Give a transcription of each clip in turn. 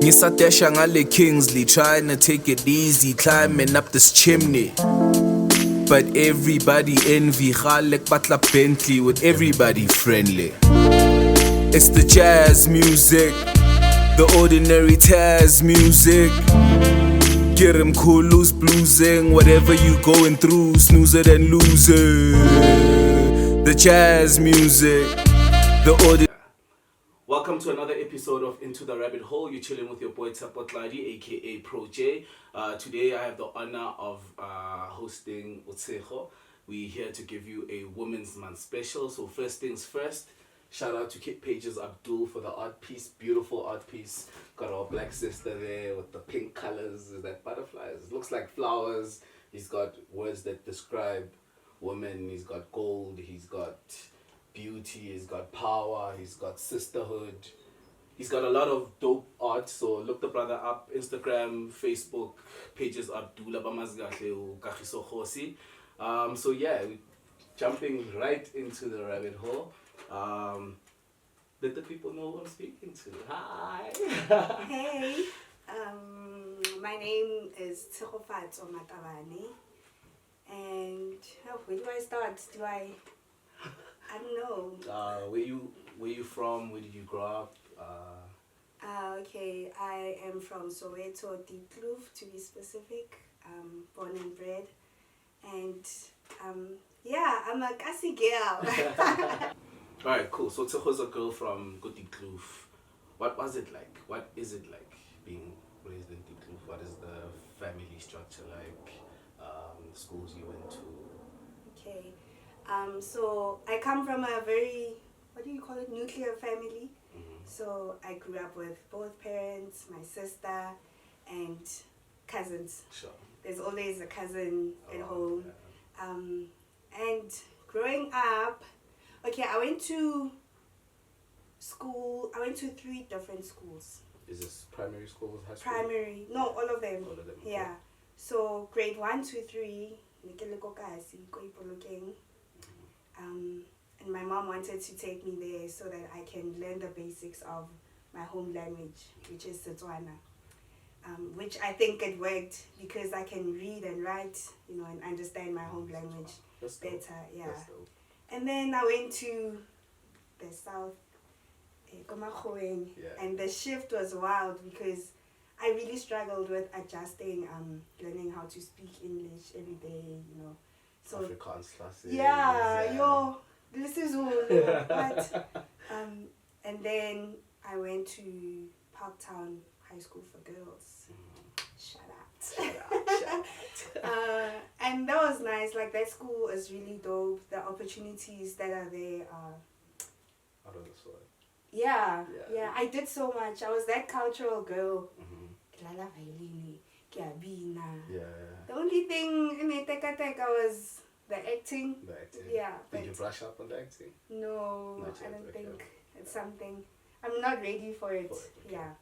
Ngisatesha ngale Kingsley, trying to take it easy, climbing up this chimney. But everybody envy, Khalek Batla Bentley with everybody friendly. It's the jazz music, the ordinary Taz music. Get 'em cool, loose bluesing, whatever you going through, snooze it and lose it. The jazz music, the ordinary. Welcome to another episode of Into the Rabbit Hole. You're chilling with your boy Baddie, aka Pro J. Today I have the honor of hosting Tshego. We're here to give you a Women's Month special. So first things first, shout out to Kit Pages Abdul for the art piece, beautiful art piece. Got our black sister there with the pink colors, is that butterflies? It looks like flowers. He's got words that describe women. He's got gold, he's got beauty, he's got power, he's got sisterhood. He's got a lot of dope art, so look the brother up. Instagram, Facebook, Pages Abdul Kagiso Khosi. So yeah, jumping right into the rabbit hole. Let the people know who I'm speaking to. Hi. Hey, my name is Tshegofatso Matabane, and where do I start? I don't know. Where you from? Where did you grow up? Okay, I am from Soweto, Diepkloof to be specific. Born and bred, and yeah, I'm a Kasi girl. Alright, cool. So Tsego's a girl from Diepkloof. What was it like? What is it like being raised in Diepkloof? What is the family structure like? Schools you went to? Okay. So I come from a very, what do you call it, nuclear family. Mm-hmm. So I grew up with both parents, my sister, and cousins. Sure. There's always a cousin at home. Yeah. And growing up, okay, I went to 3 different schools. Is this primary schools, high school? Primary, no, all of them. All of them. Okay. Yeah. So grade 1 to 3, and my mom wanted to take me there so that I can learn the basics of my home language, which is Setswana. Which I think it worked because I can read and write, and understand my home language better. Yeah. And then I went to the south, Komakgoeng, and the shift was wild because I really struggled with adjusting, learning how to speak English every day, So Afrikaans classes. Yeah, this is all. But, and then I went to Parktown High School for Girls. Shout out. And that was nice. Like, that school is really dope. The opportunities that are there are out of this world. Yeah. I did so much. I was that cultural girl. Yeah. The only thing in the teka was the acting. Yeah. Did you brush up on the acting? No, I don't think it's something. I'm not ready for it. Okay. Yeah.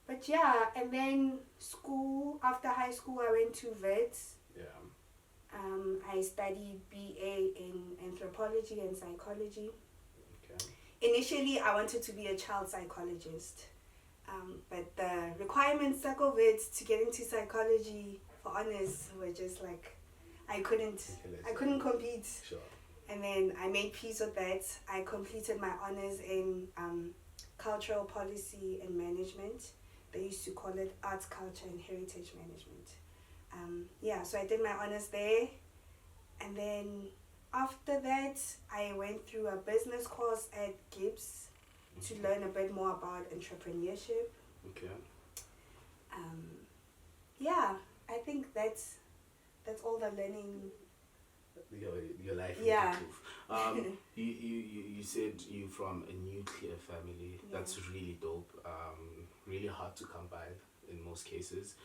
But yeah, and then school, after high school, I went to VETS. Yeah. I studied BA in anthropology and psychology. Okay. Initially, I wanted to be a child psychologist. But the requirements of it to get into psychology for honors were just like, I couldn't compete. Sure. And then I made peace with that. I completed my honors in cultural policy and management. They used to call it arts, culture, and heritage management. So I did my honors there. And then after that, I went through a business course at Gibbs to learn a bit more about entrepreneurship. Okay. I think that's all the learning. Your life. Yeah. You said you from a nuclear family. Yeah. That's really dope. Really hard to come by in most cases.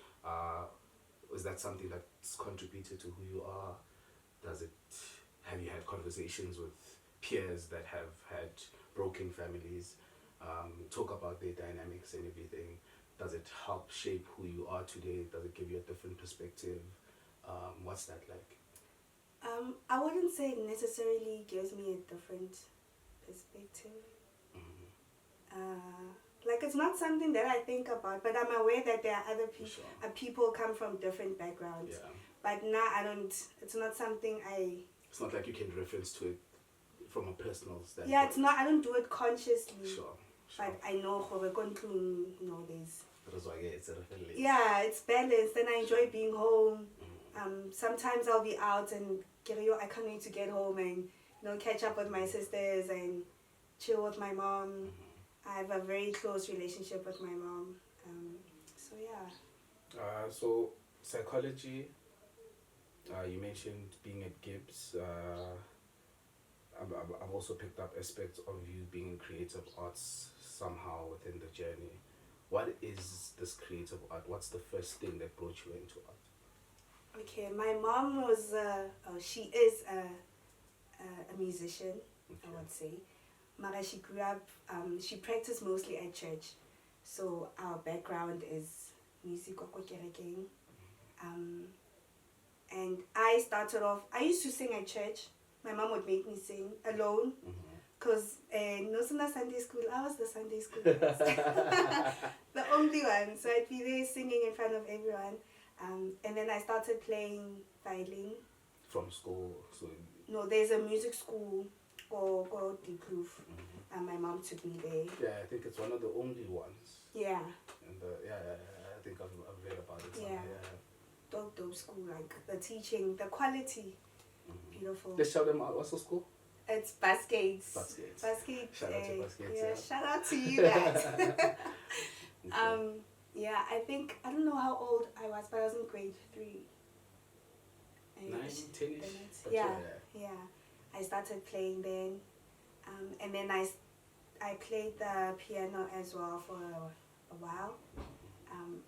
Was that something that's contributed to who you are? Have you had conversations with peers that have had broken families? Talk about their dynamics and everything. Does it help shape who you are today? Does it give you a different perspective? What's that like? I wouldn't say it necessarily gives me a different perspective. Like, it's not something that I think about, but I'm aware that there are other people. Sure. People come from different backgrounds. Yeah. But now I don't. It's not something I. It's not like you can reference to it from a personal standpoint. Yeah, it's not. I don't do it consciously. Sure. But I know there's. That's why it's a reference. Yeah, it's balanced, and I enjoy being home. Sometimes I'll be out and I can't wait to get home and catch up with my sisters and chill with my mom. I have a very close relationship with my mom. So yeah. So psychology. You mentioned being at Gibbs. I've also picked up aspects of you being in creative arts somehow within the journey. What is this creative art? What's the first thing that brought you into art? Okay, my mom was, she is a musician, Okay. I would say. Mara, she grew up, she practiced mostly at church. So our background is music. And I started off, I used to sing at church. My mom would make me sing alone. Because no Sunday school, I was the Sunday school. The only one. So I'd be there singing in front of everyone. And then I started playing violin. From school? So No, there's a music school called the Kloof. And my mom took me there. yeah, I think it's one of the only ones. Yeah. And I think I've read about it. Yeah. Dope school, like the teaching, the quality. Beautiful. Let's shout them out. What's the school? It's Baskates. Baskets. Shout out to Baskets. Yeah, shout out to you guys. Yeah, I don't know how old I was, but I was in grade 3. 9, 10-ish? Yeah. I started playing then. And then I played the piano as well for a while,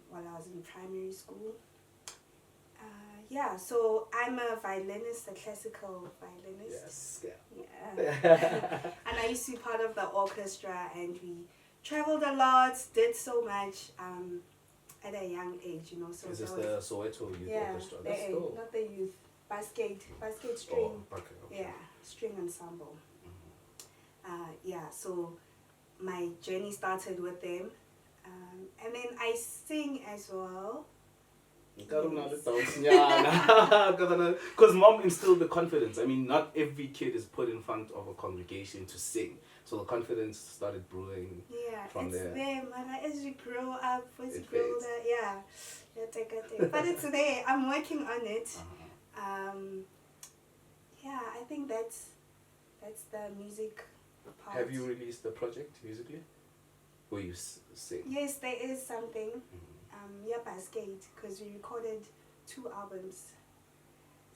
while I was in primary school. Yeah, so I'm a violinist, a classical violinist. Yes, Yeah. And I used to be part of the orchestra, and we traveled a lot, did so much at a young age, So is this that the was, Soweto Youth yeah, Orchestra? That's dope. not the youth, basket string. Oh, okay. Yeah, string ensemble. Yeah, so my journey started with them. And then I sing as well. Because mom instilled the confidence. I mean, not every kid is put in front of a congregation to sing. So the confidence started brewing from there. There, man. As you grow up, as you It grow fades. older, yeah, take it. But it's there. I'm working on it. Yeah, I think that's the music part. Have you released the project musically? Where you sing? Yes, there is something. Basket, because we recorded 2 albums.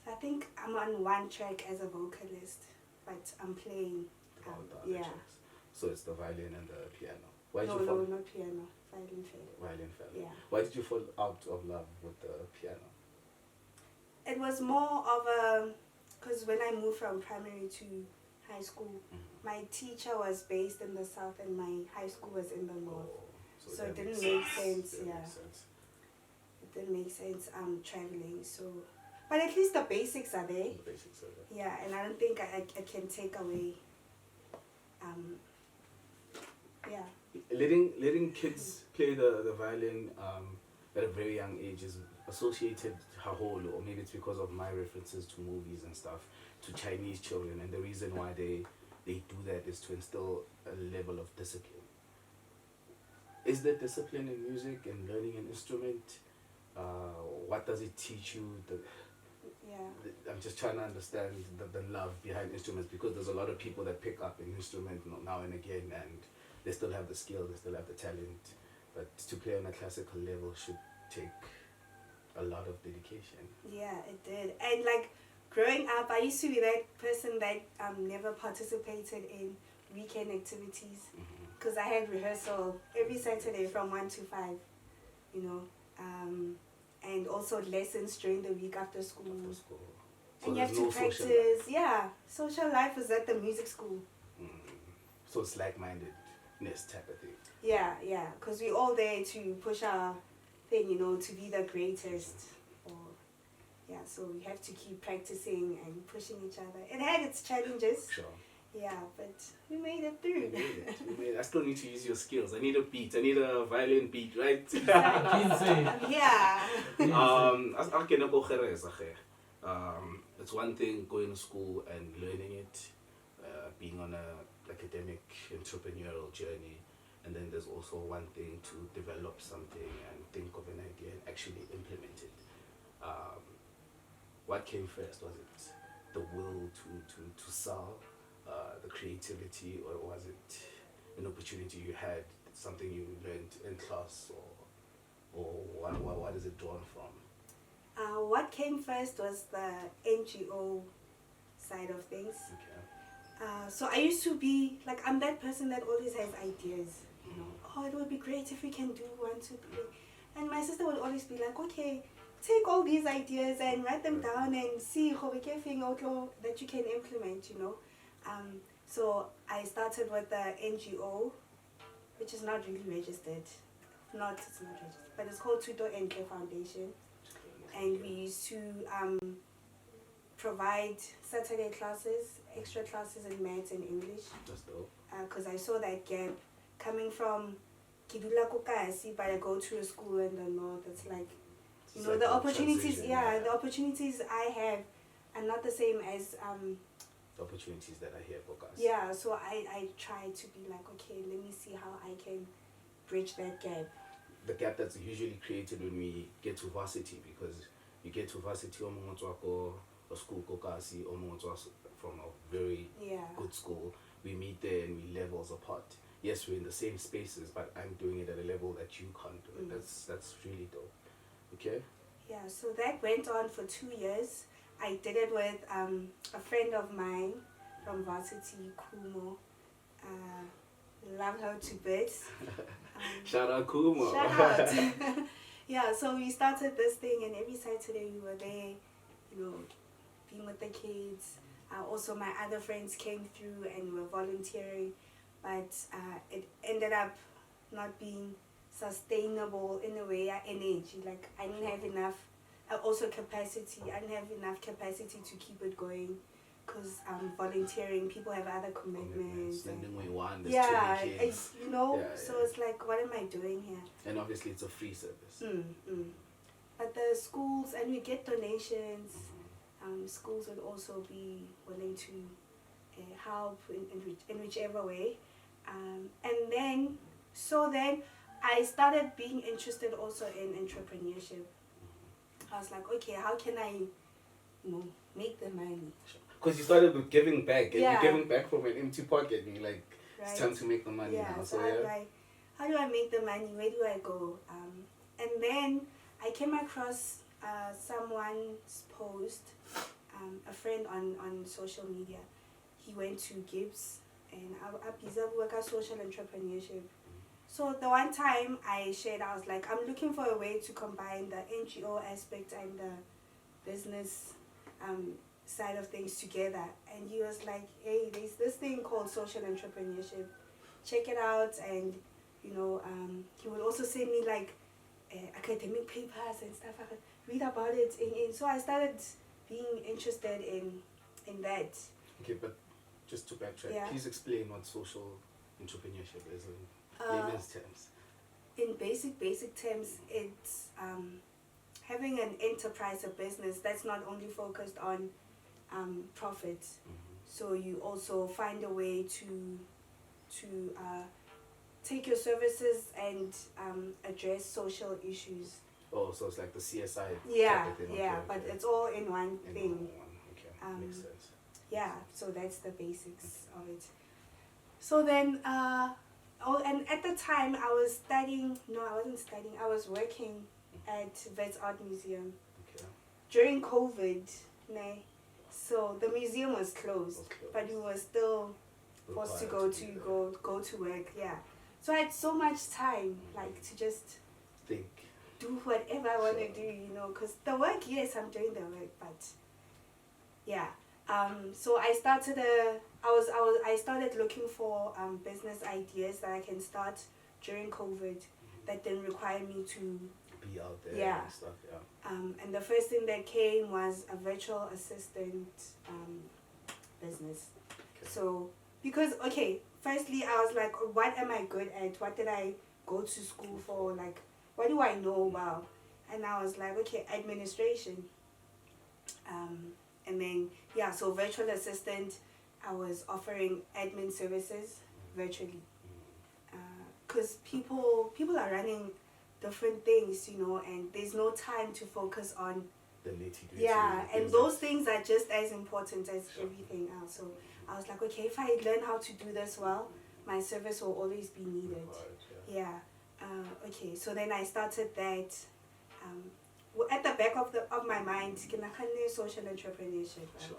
So I think I'm on one track as a vocalist, but I'm playing. All the other tracks. So it's the violin and the piano. Why did No, you fall? not piano. Violin fiddle. Violin fiddle. Yeah. Why did you fall out of love with the piano? It was more of because when I moved from primary to high school, my teacher was based in the south and my high school was in the north. So it didn't make sense, It didn't make sense traveling. So, but at least the basics are there. The basics of it. Yeah, and I don't think I can take away. Yeah. Letting kids play the violin at a very young age is associated, or maybe it's because of my references to movies and stuff, to Chinese children, and the reason why they do that is to instill a level of discipline. Is there discipline in music and learning an instrument? What does it teach you? I'm just trying to understand the love behind instruments, because there's a lot of people that pick up an instrument now and again, and they still have the skill, they still have the talent, but to play on a classical level should take a lot of dedication. Yeah, it did. And like growing up, I used to be that person that never participated in weekend activities, because I had rehearsal every Saturday from 1 to 5, and also lessons during the week after school. So and you have to practice. Social life is at the music school. So it's like-mindedness type of thing. Yeah, because we're all there to push our thing, to be the greatest. So we have to keep practicing and pushing each other. It had its challenges. Sure. Yeah, but we made it through. I still need to use your skills. I need a beat. I need a violin beat, right? Yeah. It's one thing going to school and learning it, being on a academic entrepreneurial journey, and then there's also one thing to develop something and think of an idea and actually implement it. What came first? Was it the will to sell, the creativity, or was it an opportunity you had, something you learned in class, or what is it drawn from? What came first was the NGO side of things. Okay. So I used to be like, I'm that person that always has ideas. You know, oh, it would be great if we can do 1, 2, 3. And my sister would always be like, okay, take all these ideas and write them down and see that you can implement, you know. So I started with the NGO, which is not really registered. It's not registered, but it's called Tuto and Care Foundation. And we used to provide Saturday classes, extra classes in maths and English. That's dope. Because I saw that gap coming from Kidula Kokasi, but I go to a school in the north. It's like, you know, the opportunities, the opportunities I have are not the same as the opportunities that I hear for guys. Yeah, so I try to be like, okay, let me see how I can bridge that gap. The gap that's usually created when we get to varsity, because you get to varsity a school kokasi from a very good school. We meet there and we levels apart. Yes, we're in the same spaces, but I'm doing it at a level that you can't do it. That's really dope. Okay? Yeah, so that went on for 2 years. I did it with a friend of mine from varsity, Kumo. Love her to bits. Shout out Kumo. Shout out. Yeah, so we started this thing, and every Saturday we were there, you know, being with the kids. Also, my other friends came through and were volunteering, but it ended up not being sustainable in a way. Energy, like I didn't have enough. Also capacity. I didn't have enough capacity to keep it going, because volunteering, people have other commitments. You know. So it's like, what am I doing here? And obviously, it's a free service. But the schools, and we get donations. Schools would also be willing to help in whichever way. And then I started being interested also in entrepreneurship. I was like, okay, how can I, make the money? Because you started with giving back, and you're giving back from an empty pocket, and you're like, it's time to make the money now. So how do I make the money? Where do I go? And then I came across someone's post, a friend on social media. He went to Gibbs, and I work at social entrepreneurship. So the one time I shared, I was like, I'm looking for a way to combine the NGO aspect and the business side of things together. And he was like, hey, there's this thing called social entrepreneurship. Check it out. And, he would also send me like academic papers and stuff. I could read about it. And so I started being interested in that. Okay, but just to backtrack, please explain what social entrepreneurship is in layman's terms. In basic terms, it's having an enterprise, a business that's not only focused on profits. So you also find a way to take your services and address social issues. Oh, so it's like the CSI. But it's all in one thing. Okay, makes sense. Yeah, so that's the basics of it. So then, and at the time I was studying. No, I wasn't studying. I was working at Vets Art Museum. Okay. During COVID, so the museum was closed, but we were still forced to go to work. Yeah. So I had so much time, like, to just think, do whatever I want to do, because the work, yes, I'm doing the work, but yeah. So I started I started looking for business ideas that I can start during COVID that didn't require me to be out there and stuff. And the first thing that came was a virtual assistant business. Okay. So because, okay, firstly, I was like, what am I good at? What did I go to school for? Like, what do I know about? And I was like, okay, administration. And then, yeah, so virtual assistant, I was offering admin services virtually. Because people are running different things, you know, and there's no time to focus on The nitty-gritty. yeah, and those things are just as important as everything else. So I was like, okay, if I learn how to do this well, my service will always be needed. Yeah. Okay, so then I started that. At the back of my mind, social entrepreneurship, right? Sure.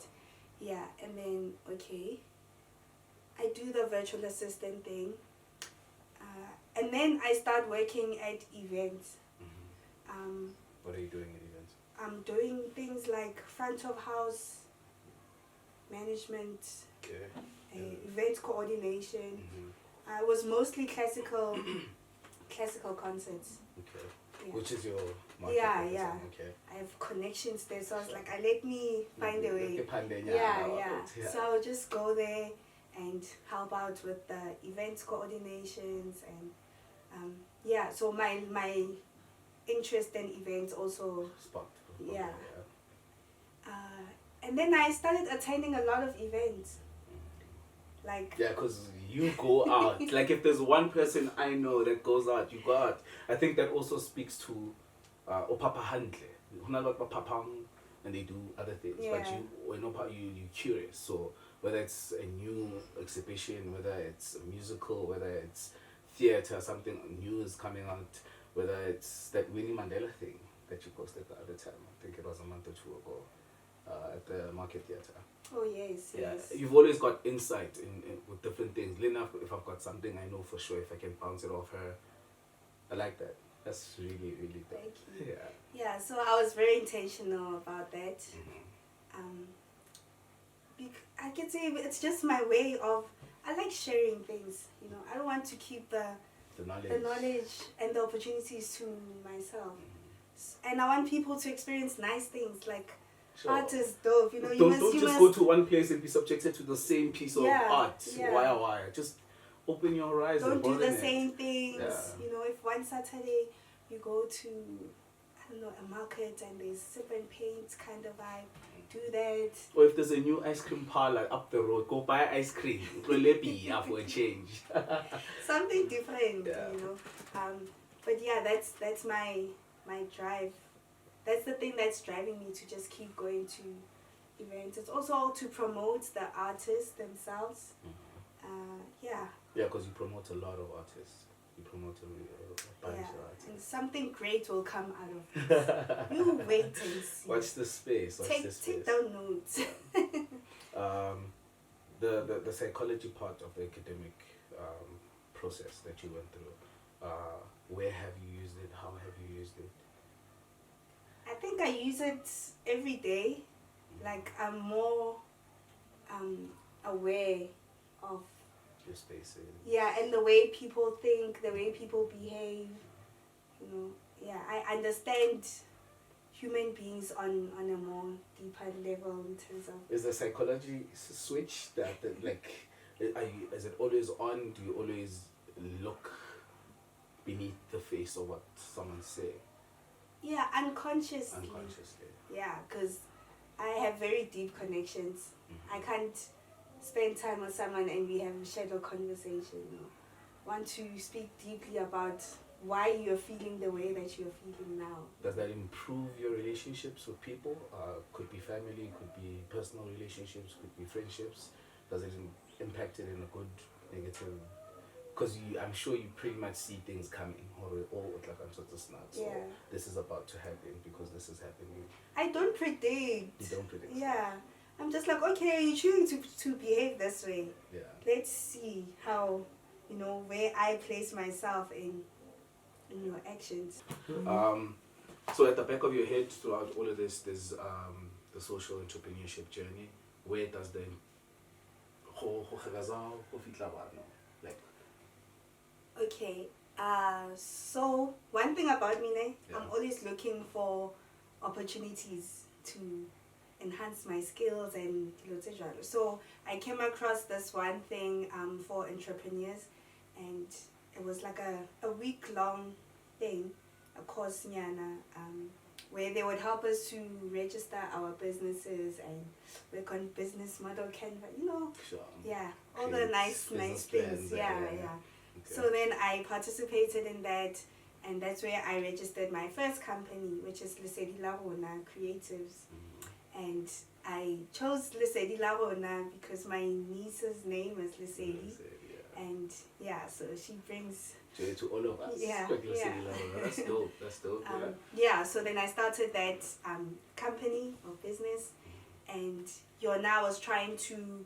Yeah, and then okay, I do the virtual assistant thing, and then I start working at events. What are you doing at events? I'm doing things like front of house management, Okay. event coordination. I was mostly classical concerts. Okay. Yeah. Which is your market? Yeah, at the yeah. time? Okay. I have connections there, so I was like, let me find a way. Yeah. Yeah. So I'll just go there and help out with the events coordinations and yeah. So my interest in events also Sparked. yeah. And then I started attending a lot of events. Like Yeah, because you go out. Like if there's one person I know that goes out, you go out. I think that also speaks to Opapa Handle. And they do other things. Yeah. But you're curious. So whether it's a new exhibition, whether it's a musical, whether it's theatre, something new is coming out, whether it's that Winnie Mandela thing that you posted the other time. I think it was a month or two ago at the Market Theatre. oh yes, Yeah, yes. you've always got insight in with different things. Lena, if I've got something, I know for sure if I can bounce it off her. I like that. That's really, really good. Thank you. Yeah. Yeah, so I was very intentional about that. I can say it's just my way of, I like sharing things, you know. I don't want to keep the knowledge and the opportunities to myself. And I want people to experience nice things, like Sure. art is dope, you know. Don't just go to one place and be subjected to the same piece of Yeah, art. yeah. Why? Just open your horizon. Don't do the broaden it. same things. Yeah. You know, if one Saturday you go to, I don't know, a market and there's sip and paint kind of vibe, do that. Or if there's a new ice cream parlor up the road, go buy ice cream. For a change. Something different, Yeah. you know. But yeah, that's my drive. That's the thing that's driving me to just keep going to events. It's also to promote the artists themselves. Yeah. Yeah, because you promote a lot of artists. You promote a bunch of artists. And something great will come out of this. You wait and see. Watch the space. Take down notes. The psychology part of the academic process that you went through. Where have you used it? How have you used it? I think I use it every day. Like I'm more aware of Your spaces. yeah, and the way people think, the way people behave. You know, yeah, I understand human beings on a more deeper level in terms of. Is the psychology switch that like, is it always on? Do you always look beneath the face of what someone's saying? Yeah, unconsciously. Unconsciously. Yeah, because I have very deep connections. I can't spend time with someone and we have a shadow conversation. You know? Want to speak deeply about why you're feeling the way that you're feeling now. Does that improve your relationships with people? Could be family, could be personal relationships, could be friendships. Does it impact it in a good, negative? Because I'm sure you pretty much see things coming, or like I'm sort of snap. So Yeah. this is about to happen because this is happening. I don't predict. You don't predict. Yeah. I'm just like, okay, you're choosing to behave this way. Yeah. Let's see how, you know, where I place myself in your actions. So at the back of your head throughout all of this, there's the social entrepreneurship journey. Where does the like? Okay. So one thing about me, Yeah. I'm always looking for opportunities to enhance my skills and so I came across this one thing for entrepreneurs, and it was like a week-long thing, a course nyana, where they would help us to register our businesses and work on business model Canva, Sure. yeah, all the nice things, plans, yeah. Okay. So then I participated in that, and that's where I registered my first company, which is Lesedi La Rona Creatives. And I chose Lesedi La Rona because my niece's name is Lesedi. And yeah, so she brings joy to all of us. Yeah, Lesedi La Rona. That's dope. Yeah, so then I started that company or business, and now was trying to.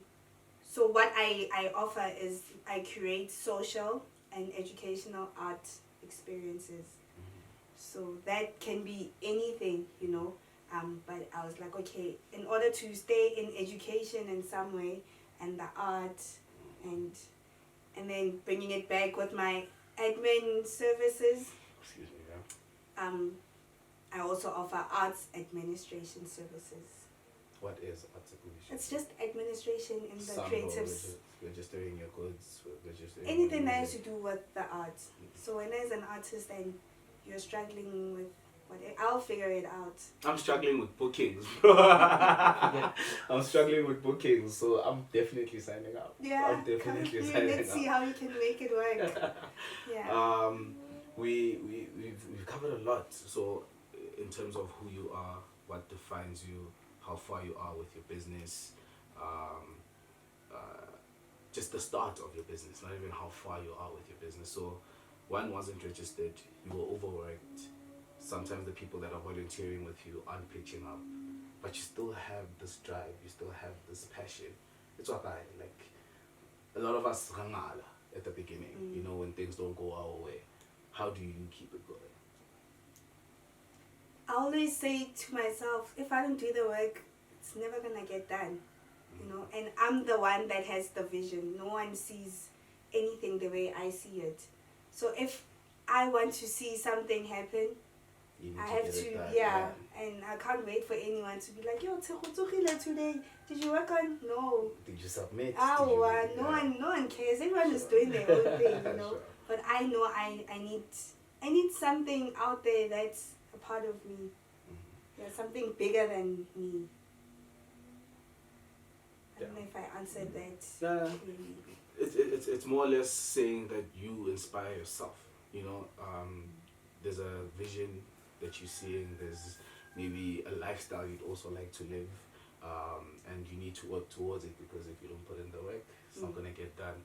So what I offer is I curate social and educational art experiences. So that can be anything, but I was like, okay, in order to stay in education in some way and the art and then bringing it back with my admin services. Excuse me, yeah. I also offer arts administration services. What is arts administration? It's just administration in the creatives. Registering your goods, registering Anything that has to do with the arts. So when there's an artist and you're struggling with I'll figure it out. I'm struggling with bookings. I'm struggling with bookings, so I'm definitely signing up. Yeah, I'm definitely signing let's see how we can make it work. Yeah. We've covered a lot. So in terms of who you are, what defines you, how far you are with your business, just the start of your business, not even how far you are with your business. So one wasn't registered, you were overworked. Sometimes the people that are volunteering with you aren't pitching up, but you still have this drive, you still have this passion. It's what like a lot of us rangala at the beginning, when things don't go our way. How do you keep it going? I always say to myself, if I don't do the work, it's never gonna get done. And I'm the one that has the vision. No one sees anything the way I see it. So if I want to see something happen, I have to, and I can't wait for anyone to be like, yo, Tshegofatso today, did you work on? No. Did you submit? No one cares. Everyone is doing their own thing, Sure. But I know I need something out there that's a part of me. Yeah, something bigger than me. I don't know if I answered that. It's more or less saying that you inspire yourself. There's a vision that you're seeing. There's maybe a lifestyle you'd also like to live, and you need to work towards it, because if you don't put in the work, it's not gonna get done.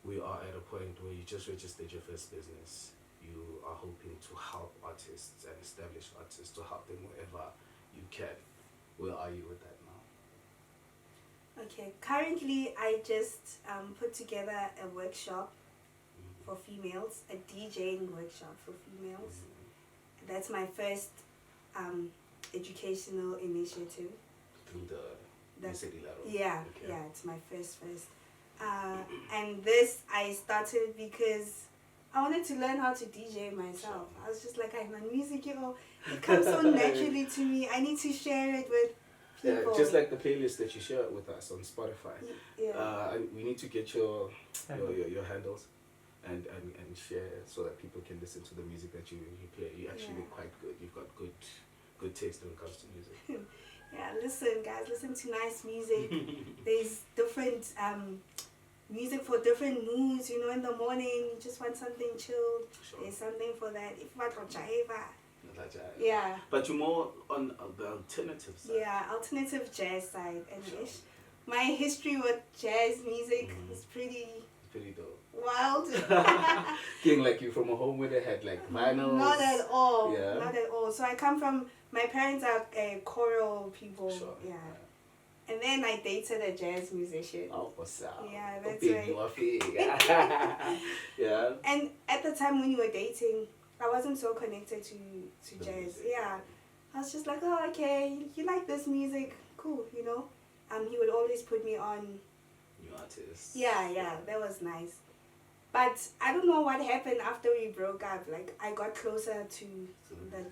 We are at a point where you just registered your first business. You are hoping to help artists and established artists, to help them wherever you can. Where are you with that now? Okay, currently I just put together a workshop for females, a DJing workshop for females. That's my first educational initiative. Through the city level? Yeah, Okay. yeah, it's my first. And this I started because I wanted to learn how to DJ myself. Sure. I was just like, I'm a music, it comes so naturally to me. I need to share it with people. Yeah, just like the playlist that you share with us on Spotify. Yeah. We need to get your handles and share, so that people can listen to the music that you play. You're actually quite good. You've got good taste when it comes to music. Yeah, listen guys, listen to nice music. There's different music for different moods, in the morning you just want something chilled. Sure. There's something for that. If not for jaiva. Yeah. But you're more on the alternative side. Yeah, alternative jazz side. And Sure. my history with jazz music is pretty dope. wild. Being like you from a home where they had like vinyls. Not at all. Yeah. Not at all. So I come from, my parents are choral people. Sure. Yeah. And then I dated a jazz musician. Oh, what's up? Yeah, that's right. Yeah. And at the time when you were dating, I wasn't so connected to jazz. Music. Yeah. I was just like, oh, okay, you like this music, cool, He would always put me on. New artists. Yeah, that was nice. But I don't know what happened after we broke up. Like, I got closer to the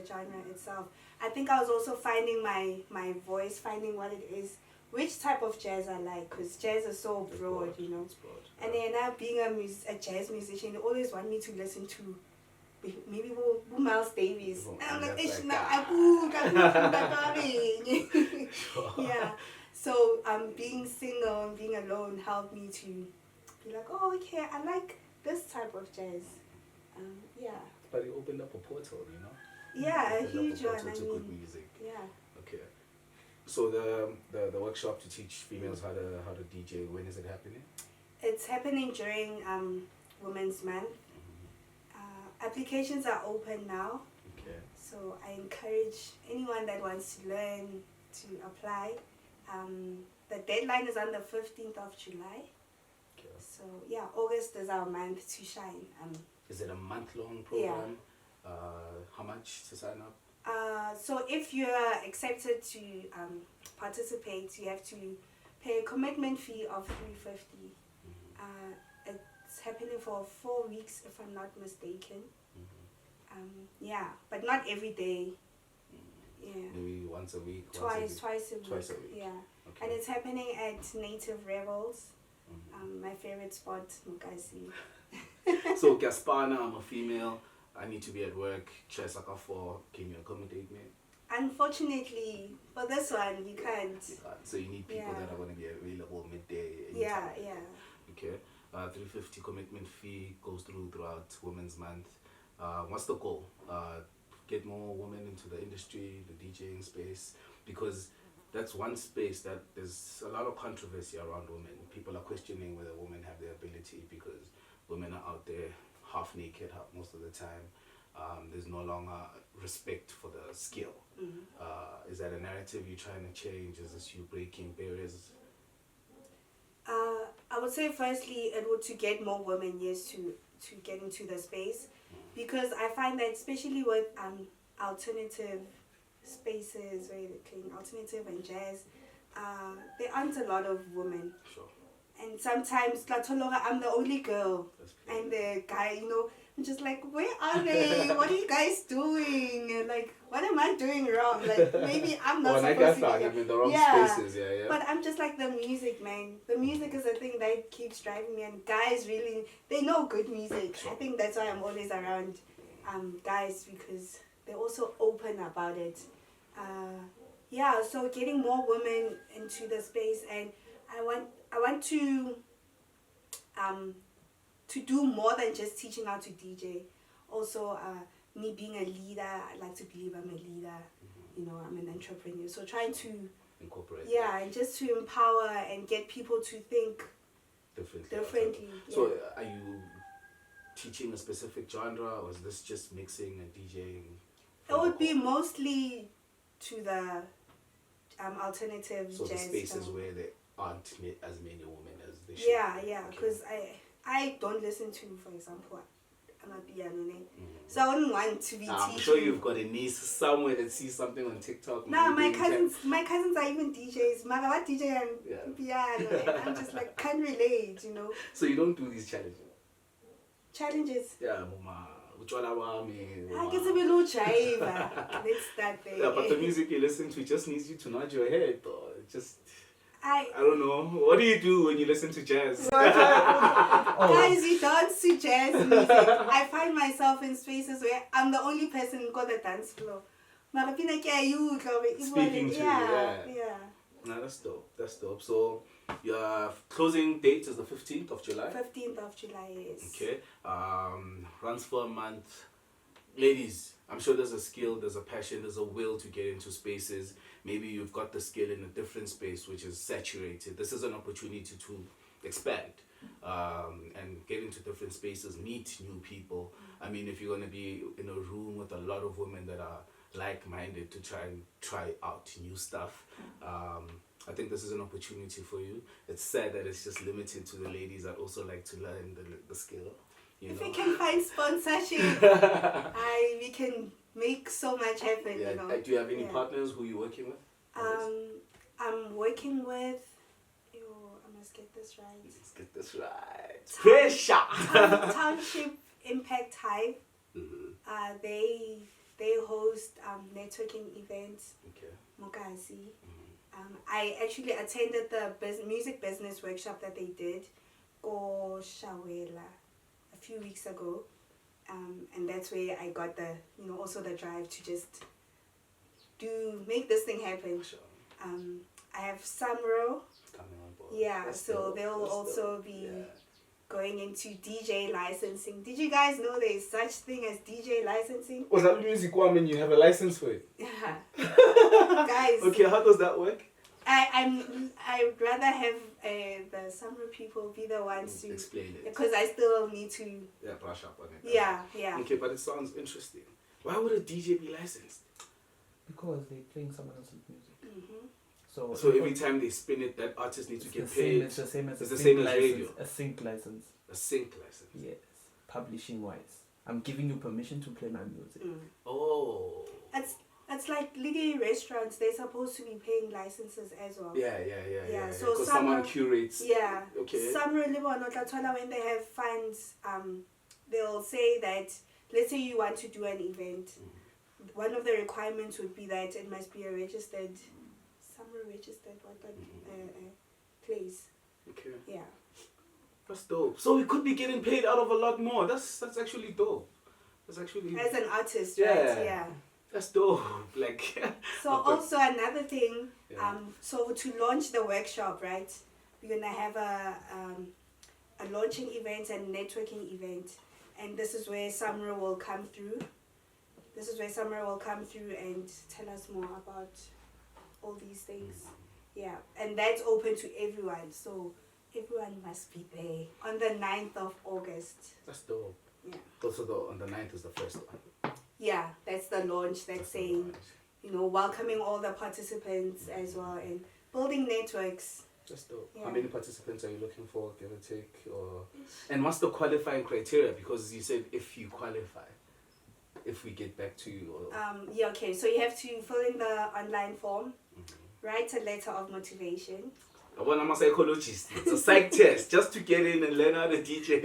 genre itself. I think I was also finding my voice, finding what it is, which type of jazz I like, because jazz is so broad, you know. It's broad. And then being a jazz musician, they always want me to listen to maybe Miles Davis. And I'm like, yeah. So being single and being alone helped me to be like, oh, okay, I like this type of jazz. Yeah. But it opened up a portal, you know? Yeah, a Opened up huge one. portal to good music. Yeah. Okay. So the workshop to teach females how to DJ, when is it happening? It's happening during Women's Month. Applications are open now. Okay. So I encourage anyone that wants to learn to apply. The deadline is on the 15th of July. Okay. So yeah, August is our month to shine. Is it a month-long program? Yeah. How much to sign up? So if you are accepted to participate, you have to pay a commitment fee of $350. It's happening for 4 weeks, if I'm not mistaken. Yeah, but not every day. Yeah. Maybe once a week. Twice a week. Twice a week. Yeah. Okay. And it's happening at Native Rebels. My favorite spot, Mukasi. So Gaspana, I'm a female. I need to be at work. Chesaka 4. Can you accommodate me? Unfortunately, for this one, you can't. So you need people that are going to be available midday. Yeah, yeah. Okay. $350 commitment fee goes throughout Women's Month. What's the goal? Get more women into the industry, the DJing space, because that's one space that there's a lot of controversy around women. People are questioning whether women have the ability because women are out there half naked most of the time. There's no longer respect for the skill. Is that a narrative you're trying to change? Is this you breaking barriers? I would say firstly it would to get more women to get into the space, because I find that especially with alternative spaces where they're playing alternative and jazz, there aren't a lot of women. Sure. And sometimes I'm the only girl and the guy, you know, I'm just like, where are they? What are you guys doing? And like, what am I doing wrong? Like, maybe I'm not supposed to be I'm in the wrong spaces, yeah. But I'm just like the music, man. The music is the thing that keeps driving me, and guys really, they know good music. I think that's why I'm always around guys, because they're also open about it. Yeah, so getting more women into the space, and I want to do more than just teaching how to DJ. Also, me being a leader, I like to believe I'm a leader. You know, I'm an entrepreneur. So trying to incorporate. Yeah, and just to empower and get people to think differently. Yeah. So, are you teaching a specific genre, or is this just mixing and DJing? It would be mostly to the alternative jazz. So the spaces where there aren't as many women as they should. Yeah, because I don't listen to, for example, I'm a piano name. So I wouldn't want to be teaching. I'm sure you've got a niece somewhere that sees something on TikTok. Nah, my cousins are even DJs. Mara, what DJ and piano? And I'm just like, can't relate, you know. So you don't do these challenges? Challenges? Yeah, mama. I guess a little driver. Let's start there. Yeah, but the music you listen to just needs you to nod your head, or just... I don't know. What do you do when you listen to jazz? Guys, we dance to jazz music. I find myself in spaces where I'm the only person who got the dance floor. Speaking to yeah. No, that's dope. So your closing date is the 15th of July? 15th of July, yes. Okay. Runs for a month. Ladies, I'm sure there's a skill, there's a passion, there's a will to get into spaces. Maybe you've got the skill in a different space which is saturated. This is an opportunity to expand and get into different spaces, meet new people. I mean, if you're going to be in a room with a lot of women that are like-minded to try out new stuff, I think this is an opportunity for you. It's sad that it's just limited to the ladies that also like to learn the skill. If we can find sponsorship, we can make so much happen. Yeah. You know. Do you have any partners who you're working with? I'm working with. I must get this right. Let's get this right. Pressure! Township Impact Hive. Mm-hmm. They host networking events. Okay. Mokazi. I actually attended the music business workshop that they did, Ko Shawela, a few weeks ago, and that's where I got the also the drive to just make this thing happen. Sure. I have Samro. Coming on board. Yeah, That's so dope. they'll That's also dope. be going into DJ licensing. Did you guys know there's such thing as DJ licensing? Was that music woman you have a license for it? Yeah. Guys. Okay, how does that work? I'd rather have the summer people be the ones to explain it, because I still need to brush up on it. Yeah. Okay, but it sounds interesting. Why would a DJ be licensed? Because they're playing someone else's music. Mm-hmm. So every time they spin it, that artist needs to get paid. It's the same as radio. A sync license. A sync license. Yes, publishing wise, I'm giving you permission to play my music. Oh. It's like legal restaurants. They're supposed to be paying licenses as well. Yeah. So because someone curates. Yeah. Okay. Some really want when they have funds, they'll say that let's say you want to do an event. One of the requirements would be that it must be a registered place. Okay. Yeah. That's dope. So we could be getting paid out of a lot more. That's actually dope. That's actually as an artist, right? Yeah. That's dope. Like. So also another thing, so to launch the workshop, right? We're gonna have a launching event and networking event, and this is where Samra will come through. And tell us more about all these things. Yeah, and that's open to everyone. So everyone must be there on the 9th of August. That's dope. Yeah. Also, on the 9th is the first one. Yeah, that's the launch. That's saying, welcoming all the participants as well and building networks. That's dope. Yeah. How many participants are you looking for, give or take? And what's the qualifying criteria? Because you said if you qualify, if we get back to you. Okay. So you have to fill in the online form, write a letter of motivation. I'm a psychologist. It's a psych test just to get in and learn how to DJ.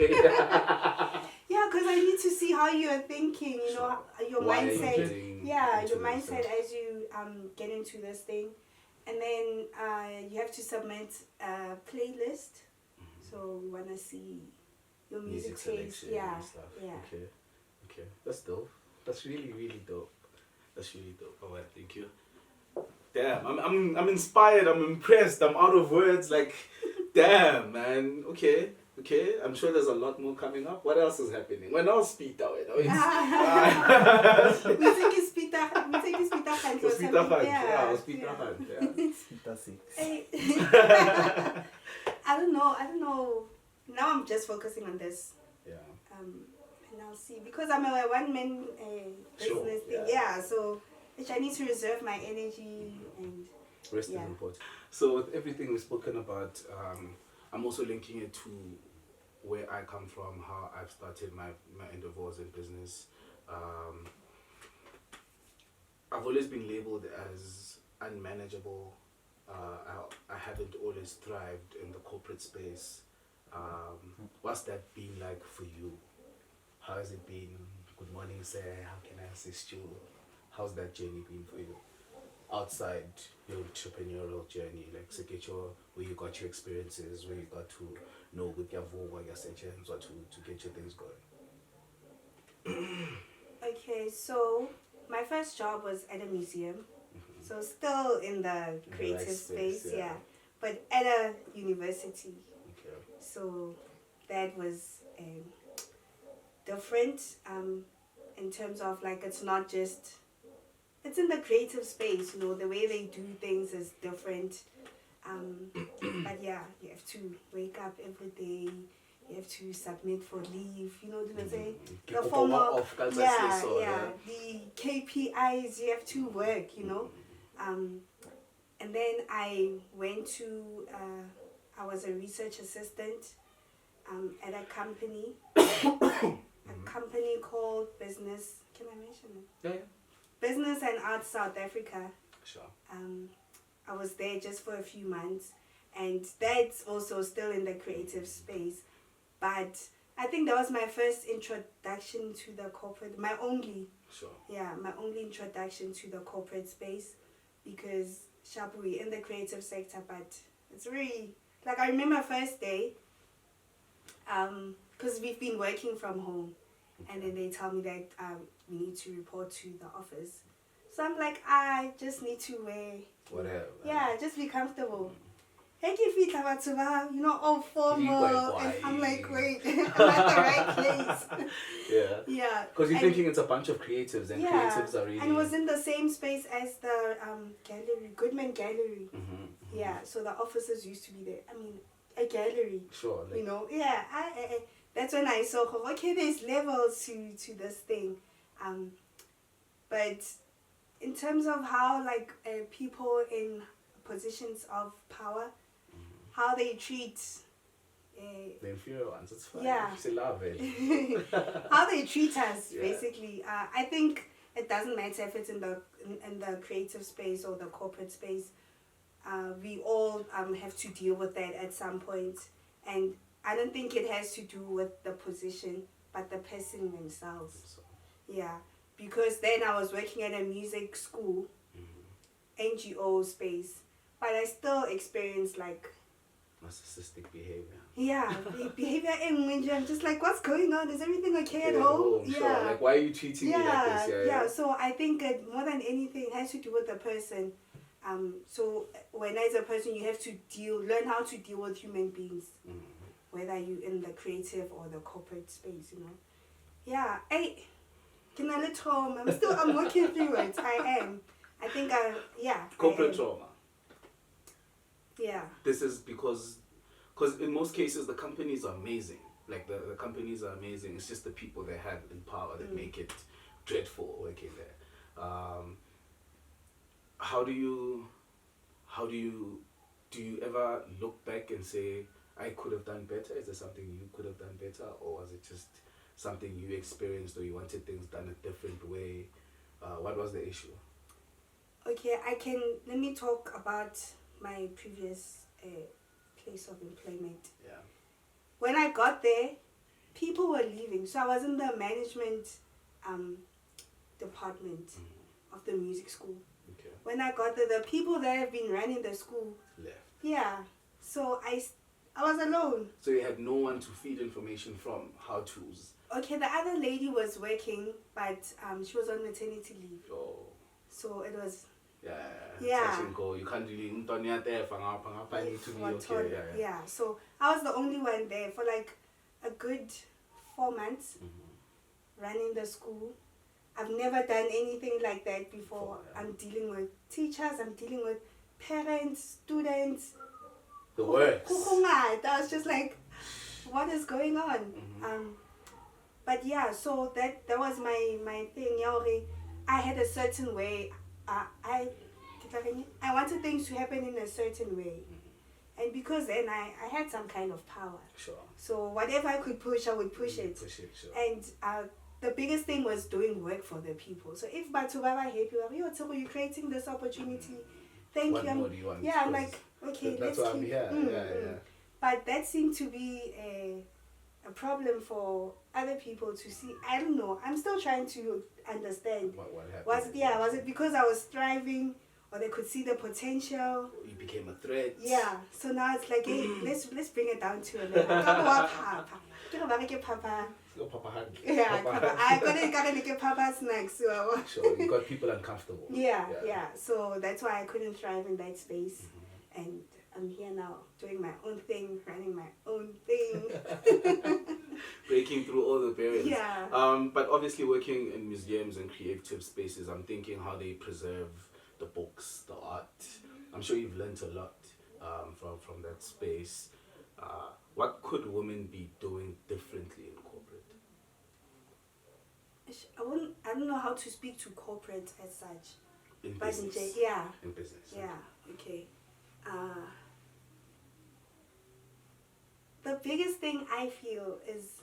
Yeah, because I need to see how you are thinking, your Why mindset. Your mindset as you get into this thing. And then you have to submit a playlist. So we want to see your music taste. Yeah. And stuff. Yeah. Okay. That's dope. That's really, really dope. All right, thank you. Damn, I'm inspired. I'm impressed. I'm out of words. Like, damn, man. Okay. I'm sure there's a lot more coming up. What else is happening? When I'll speak out. We take a speed Yeah. I don't know. Now I'm just focusing on this. Yeah. And I'll see because I'm a one-man business thing. Yeah. So which I need to reserve my energy and rest is important. So with everything we've spoken about, I'm also linking it to where I come from, how I've started my endeavors in business. I've always been labeled as unmanageable. I haven't always thrived in the corporate space. What's that been like for you? How has it been? Good morning, sir. How can I assist you? How's that journey been for you? Outside your entrepreneurial journey, like where you got your experiences, where you got to know with your sessions or to get your things going. Okay, so my first job was at a museum. So still in the creative space, yeah. But at a university. Okay. So that was different in terms of like it's not just it's in the creative space, the way they do things is different. But yeah, you have to wake up every day. You have to submit for leave. The formal, the KPIs. You have to work. And then I went to. I was a research assistant at a company. A company called Business. Can I mention it? Yeah. Business and Arts South Africa. Sure. I was there just for a few months, and that's also still in the creative space. But I think that was my first introduction to the corporate, my only introduction to the corporate space, because sharp we in the creative sector, but it's really, like, I remember first day, because we've been working from home, and then they tell me that we need to report to the office. So I'm like, I just need to wear whatever. Yeah, just be comfortable. Hey, if you all formal, and I'm like, wait, am I at the right place? Yeah. Yeah. Because you're thinking it's a bunch of creatives, and creatives are really. And it was in the same space as the gallery, Goodman Gallery. Yeah, so the offices used to be there. I mean, a gallery. Sure. Like, yeah. I that's when I saw, okay, there's levels to this thing. But in terms of how, like, people in positions of power, how they treat the inferior ones, it's fine. Yeah. It's love it. how they treat us, basically. I think it doesn't matter if it's in the creative space or the corporate space. We all have to deal with that at some point, and I don't think it has to do with the position, but the person themselves. Yeah, because then I was working at a music school, NGO space, but I still experienced, like, narcissistic behavior. Yeah, behavior in I'm just like, what's going on? Is everything okay at home? Yeah. Sure. Like, why are you treating me like this? Yeah. So I think more than anything, it has to do with the person. So when as a person, you have to learn how to deal with human beings, whether you're in the creative or the corporate space, Yeah. I'm working through it. I am. I think corporate trauma. Yeah. This is because in most cases the companies are amazing. Like the companies are amazing. It's just the people they have in power that make it dreadful working there. Do you ever look back and say, I could have done better? Is there something you could have done better, or was it just something you experienced, or you wanted things done a different way? What was the issue? Okay, let me talk about my previous place of employment. Yeah. When I got there, people were leaving. So I was in the management department of the music school. Okay. When I got there, the people that have been running the school left. Yeah. So I was alone. So you had no one to feed information from, how-tos? Okay, the other lady was working, but she was on maternity leave. Oh. So it was... Yeah. Touch and go. You can't really need to be okay. Yeah. So I was the only one there for like a good 4 months running the school. I've never done anything like that before. I'm dealing with teachers, I'm dealing with parents, students. The works. I was just like, what is going on? But yeah, so that was my thing. I had a certain way. I wanted things to happen in a certain way. And because then I had some kind of power. Sure. So whatever I could push, I would push it. Sure. And the biggest thing was doing work for the people. So if Batho Baba happy, you're creating this opportunity. Thank what you. More do you want? I'm like, okay, that's let's why I'm here. Yeah. But that seemed to be a problem for other people to see. I don't know. I'm still trying to understand. What happened? Was it because I was thriving, or they could see the potential? You became a threat. Yeah. So now it's like, hey, let's bring it down to a level. Papa Yeah, I gotta get Papa snacks. So. Sure, you got people uncomfortable. Yeah. So that's why I couldn't thrive in that space, and I'm here now doing my own thing, running my own thing. Breaking through all the barriers. Yeah. But obviously working in museums and creative spaces, I'm thinking how they preserve the books, the art. I'm sure you've learned a lot from that space. What could women be doing differently in corporate? I don't know how to speak to corporate as such. In but business. In business. Yeah. Okay. The biggest thing I feel is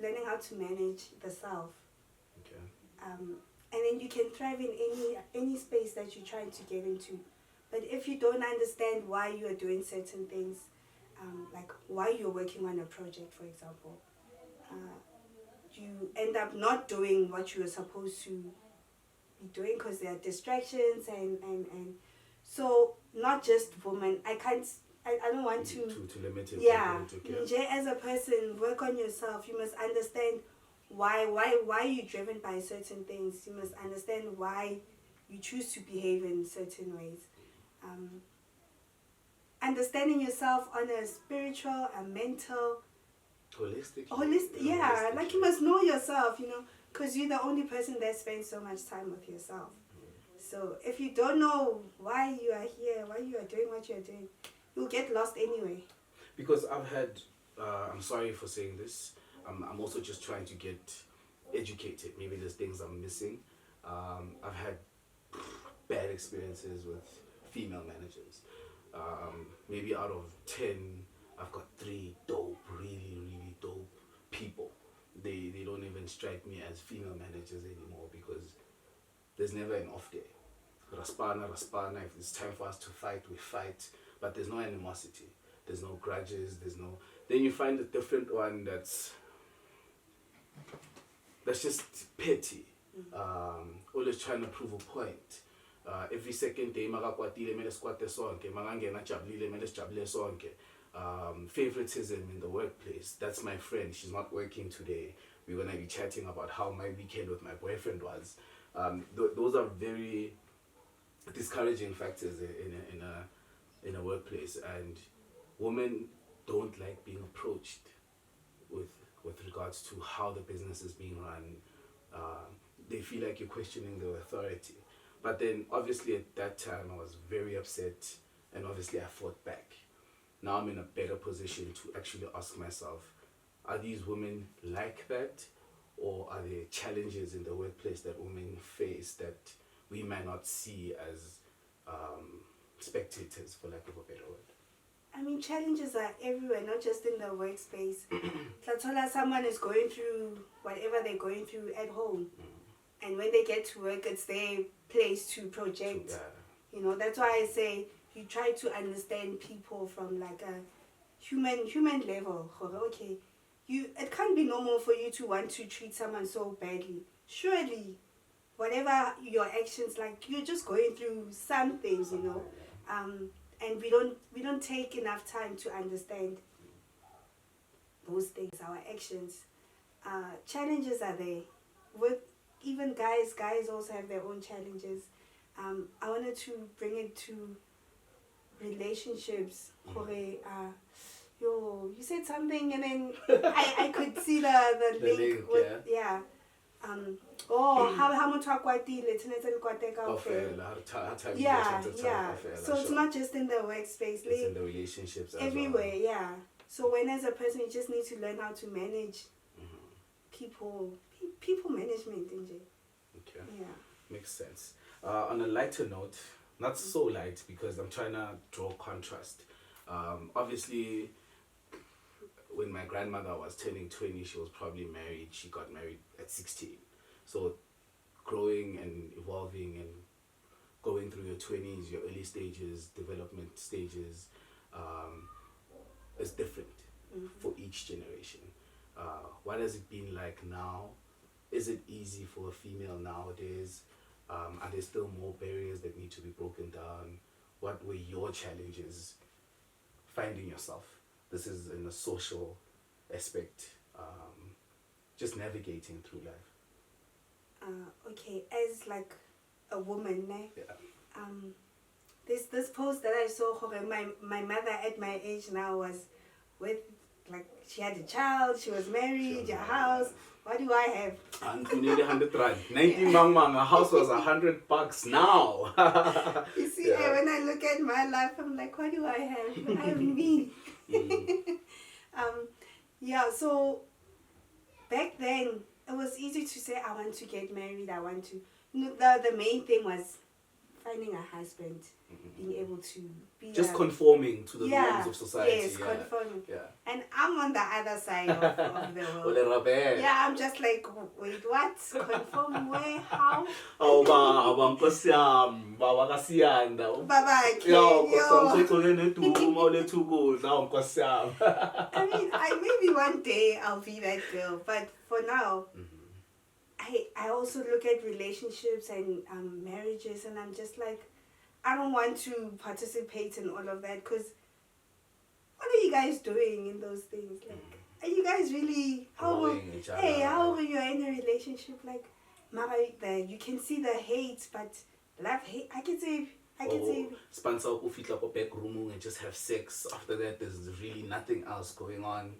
learning how to manage the self. Okay. And then you can thrive in any space that you're trying to get into. But if you don't understand why you are doing certain things, like why you're working on a project, for example, you end up not doing what you were supposed to be doing because there are distractions and so not just women. I don't want to limit it. yeah. As a person, work on yourself. You must understand why you're driven by certain things. You must understand why you choose to behave in certain ways. Understanding yourself on a spiritual, a mental, holistic. Yeah, like you must know yourself, because you're the only person that spends so much time with yourself. So if you don't know why you are here, why you are doing what you are doing, you'll get lost anyway. Because I've had, I'm sorry for saying this, I'm also just trying to get educated. Maybe there's things I'm missing. I've had bad experiences with female managers. Maybe out of 10, I've got 3 dope, really, really dope people. They don't even strike me as female managers anymore because there's never an off day. Raspana, if it's time for us to fight, we fight. But there's no animosity. There's no grudges. Then you find a different one that's just petty. Always trying to prove a point. Every second day, favoritism in the workplace. That's my friend. She's not working today. We're gonna be chatting about how my weekend with my boyfriend was. Those are very discouraging factors in a workplace, and women don't like being approached with regards to how the business is being run. They feel like you're questioning their authority. But then obviously at that time I was very upset, and obviously I fought back. Now I'm in a better position to actually ask myself, are these women like that, or are there challenges in the workplace that women face that we might not see as spectators, for lack of a better word? I mean, challenges are everywhere, not just in the workspace. Tlatola, someone is going through whatever they're going through at home. And when they get to work, it's their place to project. Yeah. That's why I say you try to understand people from like a human level. Okay, it can't be normal for you to want to treat someone so badly. Surely, whatever your actions, like you're just going through some things, and we don't take enough time to understand those things, our actions. Challenges are there. With even guys also have their own challenges. I wanted to bring it to relationships. You said something and then I could see the link with yeah. How much yeah. So it's not just in the workspace. It's in the relationships as everywhere, well. yeah. So when as a person you just need to learn how to manage people management, Okay. Yeah. Makes sense. On a lighter note, not so light because I'm trying to draw contrast. Obviously, when my grandmother was turning 20, she was probably married. She got married at 16. So growing and evolving and going through your 20s, your early stages, development stages, is different for each generation. What has it been like now? Is it easy for a female nowadays? Are there still more barriers that need to be broken down? What were your challenges finding yourself? This is in a social aspect, just navigating through life. Okay, as like a woman, Yeah. This post that I saw, my mother at my age now was with, like, she had a child, she was married, a house. What do I have? Nearly 100 rand. 19 mang, a house was $100 now. You see, when I look at my life, I'm like, what do I have? I have me. Yeah, so back then, it was easy to say, I want to get married, I want to. The main thing was finding a husband, being able to be just conforming to the yeah, norms of society. Yes, conforming. Yeah. And I'm on the other side of the world. Ole Rabel. Yeah, I'm just like, wait, what? Conform where? How? Oh, ba nkosi yami, baba kasiyanda. Bye-bye, kid, Yo, nkosi yo. yami seyixole neduma olethu ukudla nkosi yami. I mean, maybe one day I'll be that girl, but for now, I also look at relationships and marriages, and I'm just like, I don't want to participate in all of that, because what are you guys doing in those things? Like, are you guys really how you're in a relationship? Like, you can see the hate, but love hate. I can say. Sponsor ufitla ko back room and just have sex. After that, there's really nothing else going on.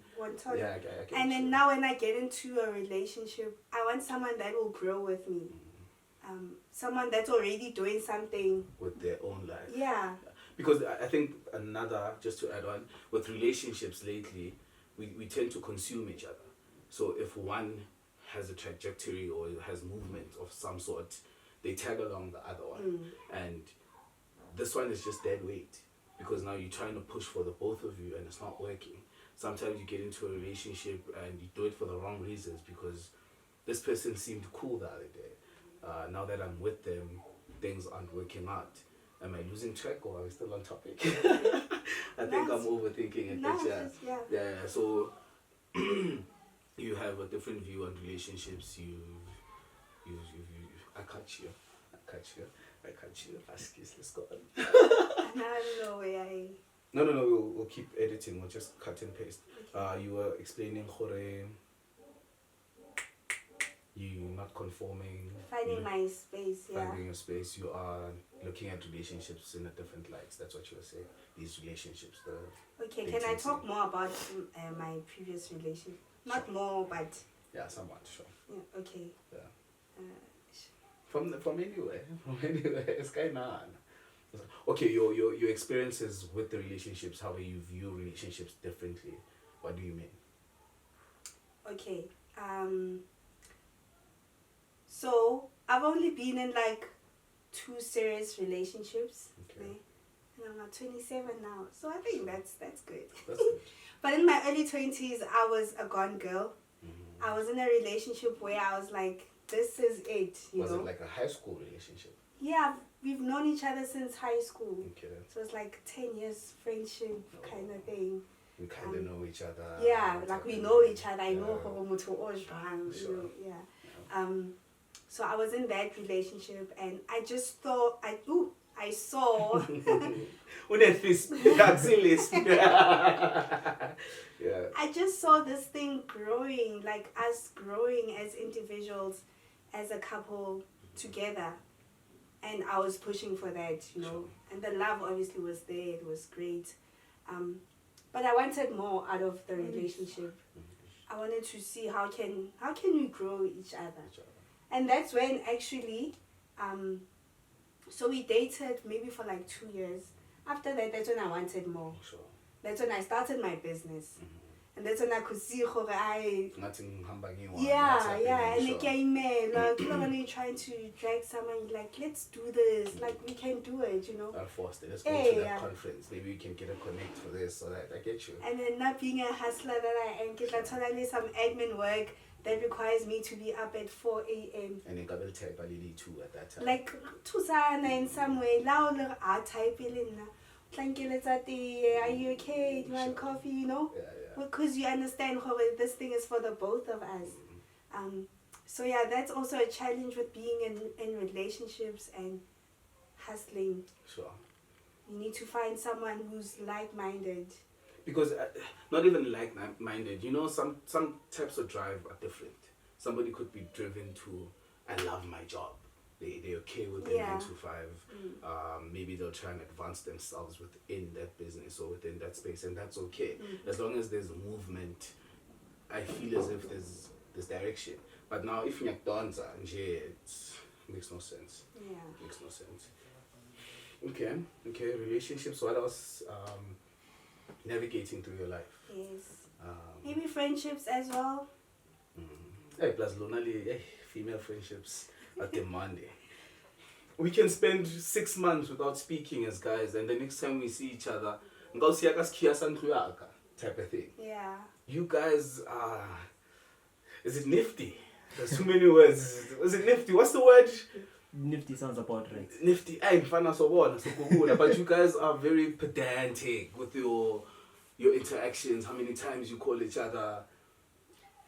Yeah, okay. And then now when I get into a relationship, I want someone that will grow with me. Someone that's already doing something with their own life. Yeah. Because I think just to add on, with relationships lately, we tend to consume each other. So if one has a trajectory or has movement of some sort, they tag along the other one. And this one is just dead weight, because now you're trying to push for the both of you and it's not working. Sometimes you get into a relationship and you do it for the wrong reasons, because this person seemed cool the other day. Now that I'm with them, things aren't working out. Am I losing track, or are we still on topic? I think I'm overthinking it. Yeah. So you have a different view on relationships. I catch you. Let's go on. I don't know where I... No, we'll keep editing. We'll just cut and paste. Okay. You were explaining you not conforming. Finding my space, yeah. Finding your space. You are looking at relationships in a different light. That's what you were saying. These relationships. Okay, can I talk more about my previous relationship? Not more, but... Yeah, somewhat, sure. Yeah, okay. Yeah. From anywhere. It's kind of... Okay, your experiences with the relationships, how you view relationships differently. What do you mean? Okay. So I've only been in like 2 serious relationships. Okay. And I'm 27 now. So I think that's good. That's good. But in my early 20s, I was a gone girl. I was in a relationship where I was like, this is it, Was it like a high school relationship? Yeah, we've known each other since high school. Okay. So it's like 10 years friendship kind of thing. We kind of know each other. Yeah, like we know each other. I know Sure. Yeah. So I was in that relationship, and I just thought, I saw. Yeah. I just saw this thing growing, like us growing as individuals, as a couple together. And I was pushing for that, Sure. And the love obviously was there. It was great. But I wanted more out of the relationship. I wanted to see how can we grow each other. And that's when actually, so we dated maybe for like 2 years. After that, that's when I wanted more. Sure. That's when I started my business. And that's when I could see and when you're trying to drag someone, you're like, let's do this, like we can do it, I'll force it. Let's go to that conference. Maybe we can get a connect for this or that. I get you. And then not being a hustler that I am, get totally some admin work that requires me to be up at 4 a.m. And then got to type a too at that time. Like Tusana in some way, loud I type in are you okay? Do you want coffee? Yeah. Because you understand how this thing is for the both of us. So yeah, that's also a challenge with being in relationships and hustling. Sure. You need to find someone who's like-minded. Because not even like-minded, some types of drive are different. Somebody could be driven to, I love my job. They're okay with their 9 to 5. Maybe they'll try and advance themselves within that business or within that space, and that's okay. As long as there's movement, I feel as if there's this direction. But now, if you're dancer, it makes no sense. Yeah. Makes no sense. Okay. Relationships. What else? Navigating through your life. Yes. Maybe friendships as well. Hey, plus lonely. Hey, female friendships are demanding. we can spend 6 months without speaking as guys, and the next time we see each other, type of thing. Yeah. You guys are. Is it nifty? There's too many words. Is it nifty? What's the word? Nifty sounds about right. Nifty. But you guys are very pedantic with your interactions. How many times you call each other?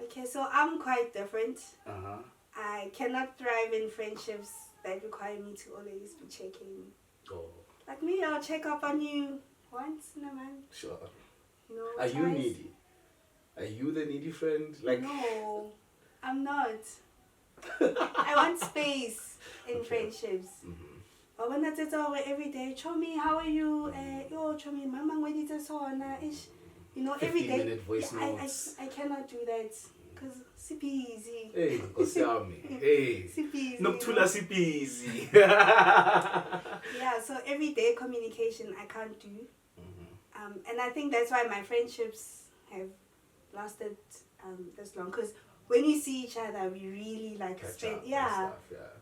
Okay, so I'm quite different. Uh-huh. I cannot thrive in friendships that require me to always be checking. Oh. Like me, I'll check up on you once in a month. Sure. You know, Are you twice. needy? Are you the needy friend? Like No, I'm not. I want space in friendships. Mm-hmm. But when that's all every day, Chomi, how are you? Yo, Chomi, Mama, where did you know, every day. 15-minute voice notes. I cannot do that because CP easy. Hey, Nkosiyami. Hey. CP easy. Noktula sipizi. Yeah, so everyday communication I can't do. Mm-hmm. And I think that's why my friendships have lasted this long. Because when we see each other, we really like Catch spend. up and Yeah. stuff, yeah.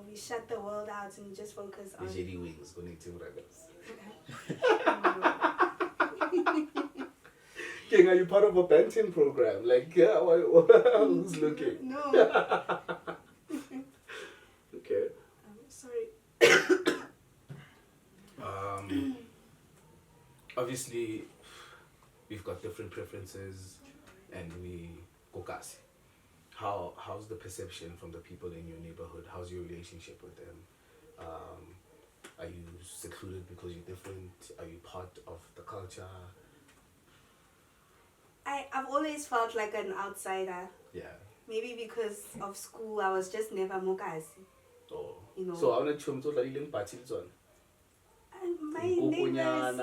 We shut the world out and just focus on. JD Wings, connecting rebels. King, are you part of a painting program? Like, yeah, who's looking? No. Okay. Sorry. Obviously, we've got different preferences, and we kokasi. How's the perception from the people in your neighborhood? How's your relationship with them? Are you secluded because you're different? Are you part of the culture? I've always felt like an outsider. Yeah. Maybe because of school, I was just never mokazi. Oh. You know. So I want to chum to la ileng party on. My neighbors,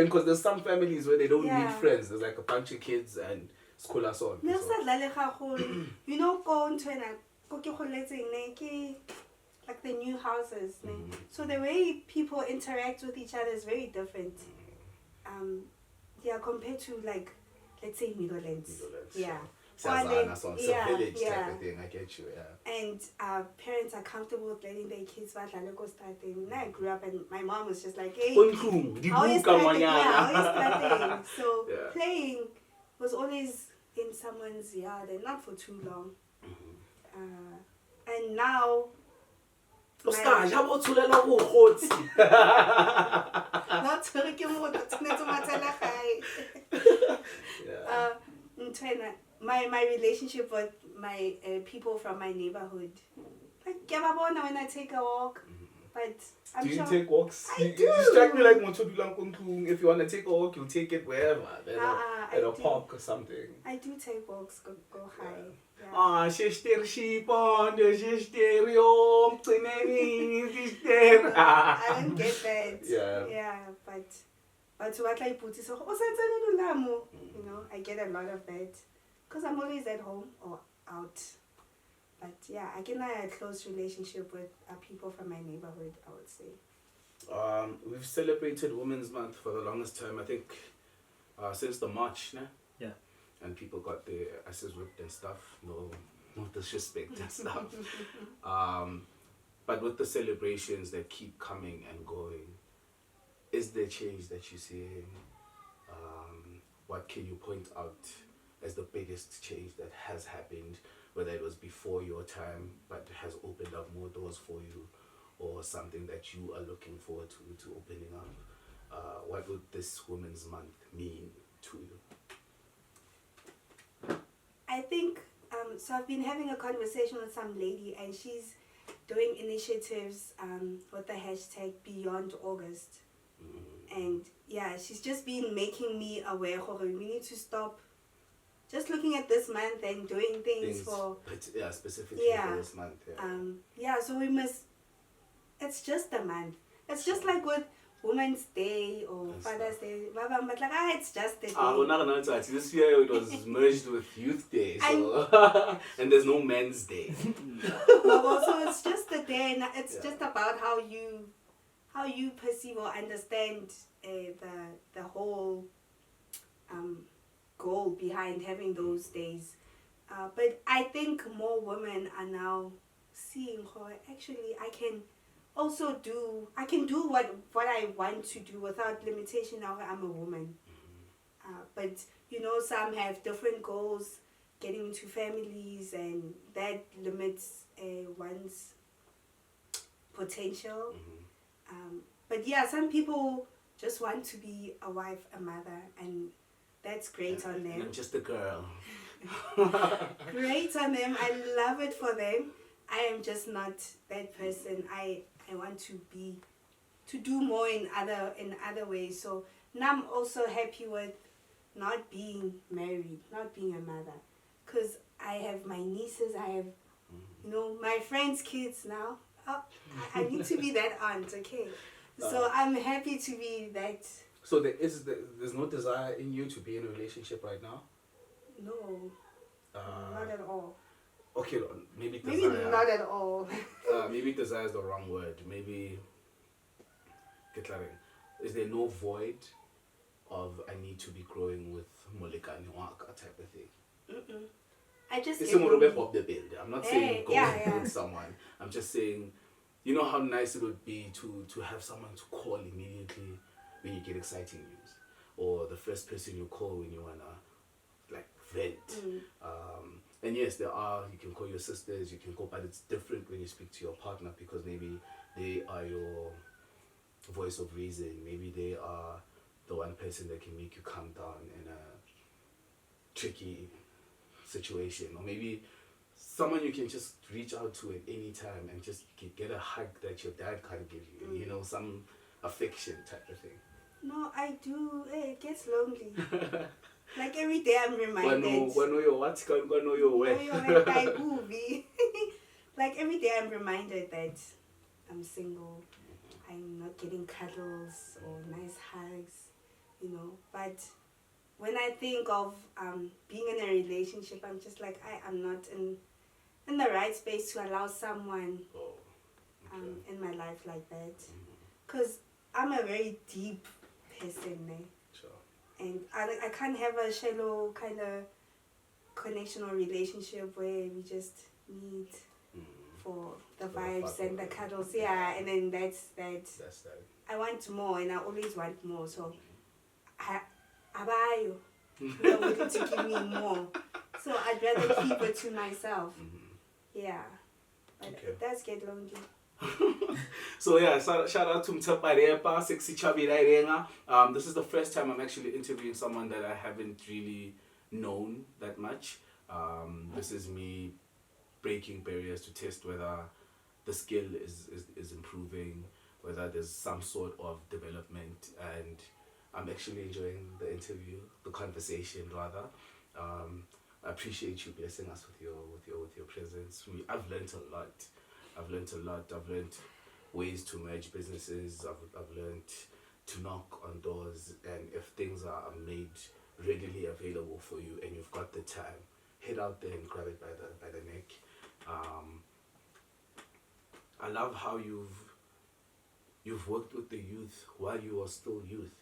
because there's some families where they don't Yeah. need friends. There's like a bunch of kids and school as on. You know, go into like the new houses. Mhm. So the way people interact with each other is very different. Yeah, compared to like, let's say Middlelands. Yeah. Sazana, so it's a Yeah, village type yeah. of thing. I get you, yeah. And parents are comfortable with letting their kids starting. When I grew up, and my mom was just like, hey, how is starting? So Yeah. playing was always in someone's yard and not for too long. And now, Oscar, how about to let go hot? not my relationship with my people from my neighborhood. Like, when I take a walk, but I'm Do you sure take walks? I You do. strike me like if you want to take a walk, you'll take it wherever. I At a do. park or something. I do take walks, go high. Yeah. Ah, sister sheep on the sister yo, sister. I don't get that. Yeah. Yeah, but to what I put is you know, I get a lot of that because I'm always at home or out. But yeah, I can have a close relationship with people from my neighborhood, I would say. We've celebrated Women's Month for the longest time. I think since the March, né? Yeah. And people got their asses whipped and stuff. No disrespect and stuff. But with the celebrations that keep coming and going, is there change that you're seeing? What can you point out as the biggest change that has happened, whether it was before your time but has opened up more doors for you, or something that you are looking forward to opening up? What would this Women's Month mean to you? I think, so I've been having a conversation with some lady and she's doing initiatives with the hashtag Beyond August. And yeah, she's just been making me aware we need to stop just looking at this month and doing things for... specifically for this month. Yeah. So we must... It's just a month. It's just like with Women's Day or Yes, Father's Day. But like, it's just a day. This year it was merged with Youth Day, so and there's no Men's Day. So it's just a day, and it's just about how you perceive or understand the whole goal behind having those days. But I think more women are now seeing how actually I can do what I want to do without limitation. Now I'm a woman. But some have different goals, getting into families, and that limits one's potential. But yeah, some people just want to be a wife, a mother, and that's great on them. And I'm just a girl. Great on them. I love it for them. I am just not that person. I want to do more in other ways. So now I'm also happy with not being married, not being a mother, because I have my nieces. I have my friends' kids now. Oh, I need to be that aunt. Okay, so I'm happy to be that. So there's no desire in you to be in a relationship right now? No, not at all. Okay, maybe desire. Maybe not at all. Maybe desire is the wrong word. Maybe, is there no void of I need to be growing with molekane waka type of thing? I just it's a little bit of the build. I'm not saying go yeah. with someone. I'm just saying, you know how nice it would be to have someone to call immediately when you get exciting news, or the first person you call when you wanna like vent. And yes, you can call your sisters, you can call, but it's different when you speak to your partner, because maybe they are your voice of reason. Maybe they are the one person that can make you calm down in a tricky situation, or maybe someone you can just reach out to at any time and just get a hug that your dad can't give you, some affection type of thing. No, I do. It gets lonely. Like every day I'm reminded. Like every day I'm reminded that I'm single. I'm not getting cuddles or nice hugs, But when I think of being in a relationship, I'm just like, I'm not in the right space to allow someone in my life like that. Because I'm a very deep person. Sure. And I can't have a shallow kind of connection or relationship where we just meet for the vibes and the cuddles. Yeah, and then that's that. I want more, and I always want more. So, Abayo, you're willing to give me more. So I'd rather keep it to myself. Yeah, but it does get lonely. So yeah, shout out to Matabane, Sexy Chabi Rairenga. This is the first time I'm actually interviewing someone that I haven't really known that much. This is me breaking barriers to test whether the skill is improving, whether there's some sort of development, and I'm actually enjoying the interview, the conversation rather. I appreciate you blessing us with your presence. I've learned a lot. I've learned ways to merge businesses. I've learned to knock on doors, and if things are made readily available for you and you've got the time, head out there and grab it by the neck. I love how you've worked with the youth while you are still youth,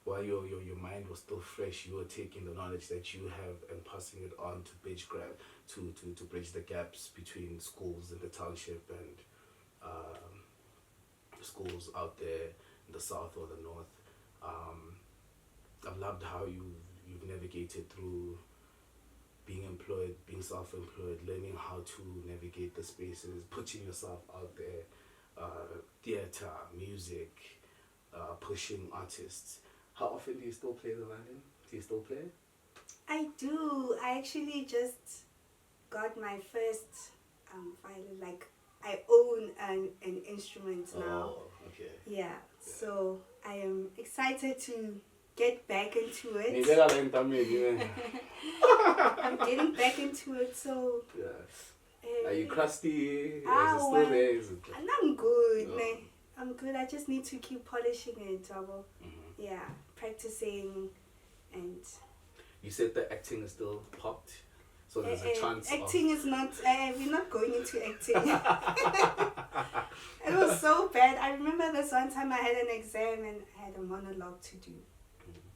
while your mind was still fresh. You were taking the knowledge that you have and passing it on to bridge the gaps between schools in the township and schools out there in the south or the north. I've loved how you've navigated through being employed, being self-employed, learning how to navigate the spaces, putting yourself out there, theatre, music, pushing artists. How often do you still play the violin? Do you still play? I do. I actually just got my first violin. Like, I own an instrument now. Oh, okay. Yeah, so I am excited to get back into it. I'm getting back into it, so... Yeah. Are you crusty? Is it well, still there? and I'm good. No. I'm good. I just need to keep polishing it. Yeah, practicing and... You said the acting is still popped, so there's a chance acting is not... we're not going into acting. It was so bad. I remember this one time I had an exam and I had a monologue to do.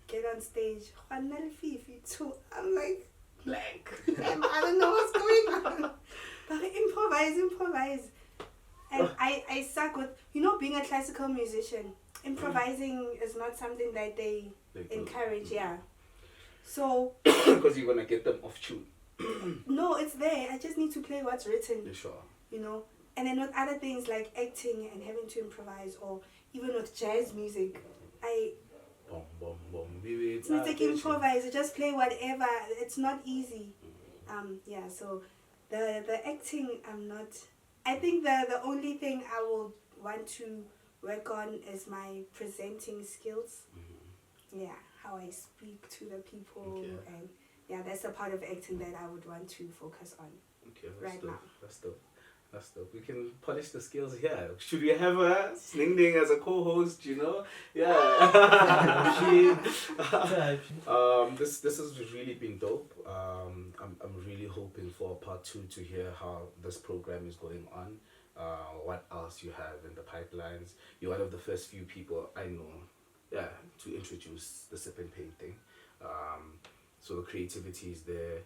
Get on stage. I'm like, blank. I don't know what's going on. But improvise. And I suck with, being a classical musician, improvising is not something that they encourage, yeah. So... Because you're going to get them off tune. No, it's there. I just need to play what's written. Yeah, sure. And then with other things like acting and having to improvise, or even with jazz music, Boom, boom, boom. Maybe it's not like improvise. I just play whatever. It's not easy. Yeah. So the acting, I'm not. I think the only thing I will want to work on is my presenting skills. Mm-hmm. Yeah, how I speak to the people, and yeah, that's a part of acting that I would want to focus on. Okay, right now. That's dope. We can polish the skills here. Should we have a Sning Ding as a co-host? Yeah. This has really been dope. I'm really hoping for part 2 to hear how this program is going on. What else you have in the pipelines? You're one of the first few people I know, to introduce the sip and paint thing. So the creativity is there.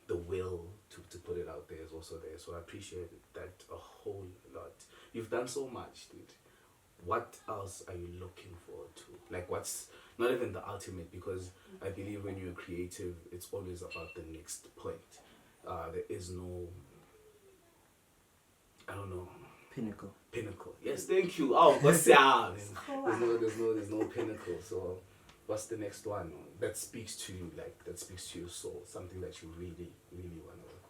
The will to put it out there is also there. So I appreciate that a whole lot. You've done so much, dude. What else are you looking forward to? Like, what's not even the ultimate, because I believe when you're creative, it's always about the next point. There is no, I don't know. Pinnacle. Yes, thank you. Oh, what's that? There's no pinnacle. So what's the next one that speaks to you, that speaks to your soul, something that you really, really want to work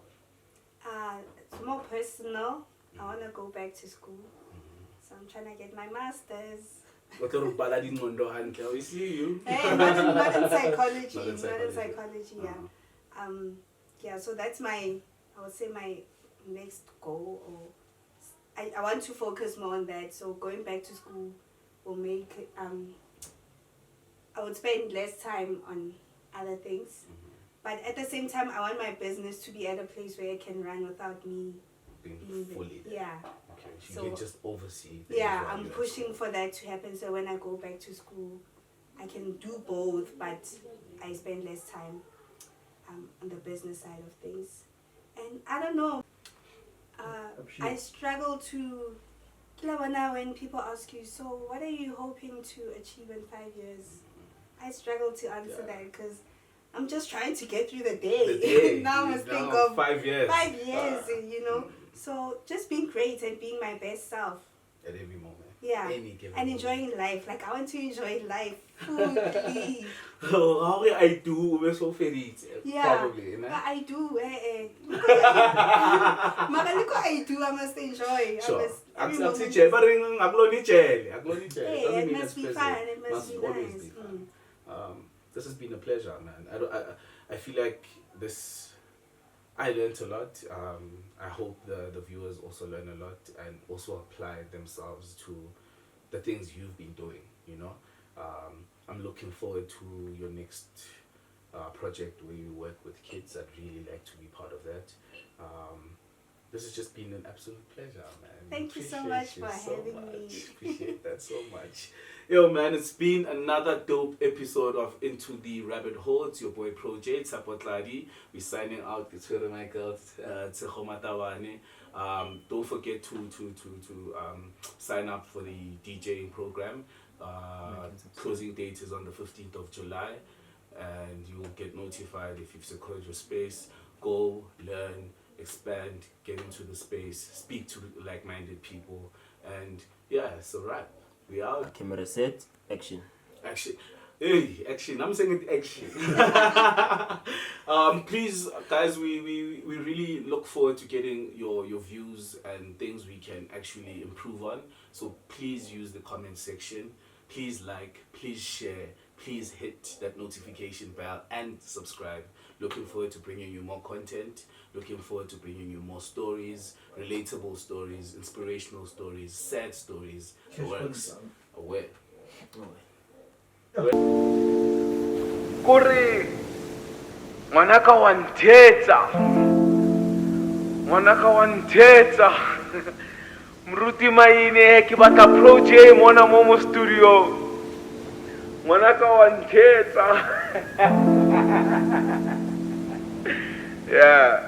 on? It's more personal. I want to go back to school. So I'm trying to get my master's. We see you. Hey, not in psychology. Not in psychology, yeah. Yeah, so that's I would say my next goal. Or I want to focus more on that. So going back to school will make... I would spend less time on other things. But at the same time, I want my business to be at a place where it can run without me being fully there. Yeah. Okay, so you can just oversee. Yeah, I'm pushing for that to happen. So when I go back to school, I can do both, but I spend less time on the business side of things. And I don't know. I struggle to... When people ask you, so what are you hoping to achieve in 5 years? I struggle to answer that because I'm just trying to get through the day. Now I must think of 5 years. 5 years, So just being great and being my best self. At every moment. Yeah. And enjoying life. Like, I want to enjoy life fully. How I do, we're so feliz. Probably, you know? I do. I do. I must enjoy. Sure. It must be fun. It must be nice. This has been a pleasure, man. I feel like I learned a lot. I hope the viewers also learn a lot and also apply themselves to the things you've been doing, I'm looking forward to your next project where you work with kids. I'd really like to be part of that. This has just been an absolute pleasure, man. Thank you so much for having me. Appreciate that so much. Yo, man, it's been another dope episode of Into the Rabbit Hole. It's your boy Pro J, Baddie. We're signing out. It's with my girl, Tshegofatso Matabane. Don't forget to sign up for the DJing program. Closing date is on the 15th of July. And you will get notified if you've secured your space. Go, learn, expand, get into the space, speak to like-minded people. And yeah, it's a wrap. We out. Camera set, action. Action. Hey, action. I'm saying it action. Please, guys, we really look forward to getting your views and things we can actually improve on. So please use the comment section. Please like, please share, please hit that notification bell and subscribe. Looking forward to bringing you more content. Looking forward to bringing you more stories, relatable stories, inspirational stories, sad stories. Works. Away. Kuri ngwanaka wa nthetsa mruti maine ke batla Pro J mona mo studio ngwanaka wa nthetsa Yeah.